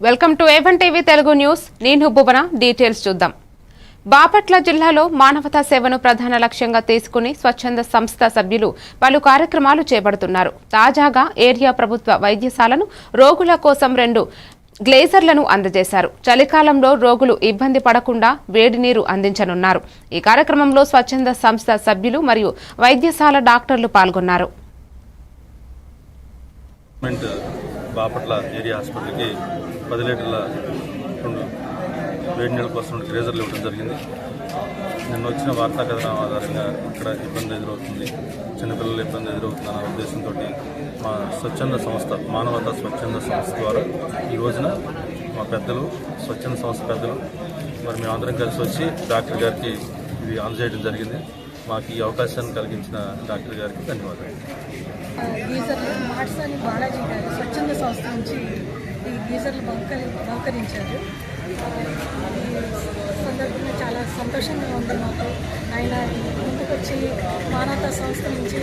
Welcome to A1 TV Telugu news. నేను భువన. Details చూద్దాం. బాపట్ల జిల్లాలో మానవతా సేవను ప్రధాన లక్ష్యంగా తీసుకుని స్వచ్ఛంద సంస్థ సభ్యులు పలు కార్యక్రమాలు చేపడుతున్నారు. తాజాగా ఏరియా ప్రభుత్వ వైద్యశాలను రోగుల కోసం 2 గ్లేజర్లను అందజేశారు. చలికాలంలో రోగులు ఇబ్బంది పడకుండా వేడి నీరు అందించనున్నారు. ఈ కార్యక్రమంలో స్వచ్ఛంద సంస్థ సభ్యులు మరియు వైద్యశాల డాక్టర్లు పాల్గొన్నారు. బాపట్ల ఏరియా హాస్పిటల్కి 10 లీటర్ల 2 వేడి నీళ్ళ కోసం 2 గ్రేజర్లు ఇవ్వడం జరిగింది. నిన్న వచ్చిన వార్తా కథనం ఆధారంగా ఇక్కడ ఇబ్బంది ఎదురవుతుంది, చిన్నపిల్లల ఇబ్బంది ఎదురవుతుందన్న ఉద్దేశంతో మా స్వచ్ఛంద సంస్థ మానవతా స్వచ్ఛంద సంస్థ ద్వారా ఈ రోజున మా పెద్దలు స్వచ్ఛంద సంస్థ పెద్దలు మరి మేమందరం కలిసి వచ్చి డాక్టర్ గారికి ఇది అందజేయడం జరిగింది. మాకు ఈ అవకాశాన్ని కలిగించిన డాక్టర్ గారికి ధన్యవాదాలు. గీజర్లు మాట్సాని బాలాజీ గారు స్వచ్ఛంద సంస్థ నుంచి ఈ గీజర్లు బహుకరించారు. సందర్భంగా చాలా సంతోషంగా ఉంది మాకు. ఆయన ముందుకు వచ్చి మానవతా సంస్థ నుంచి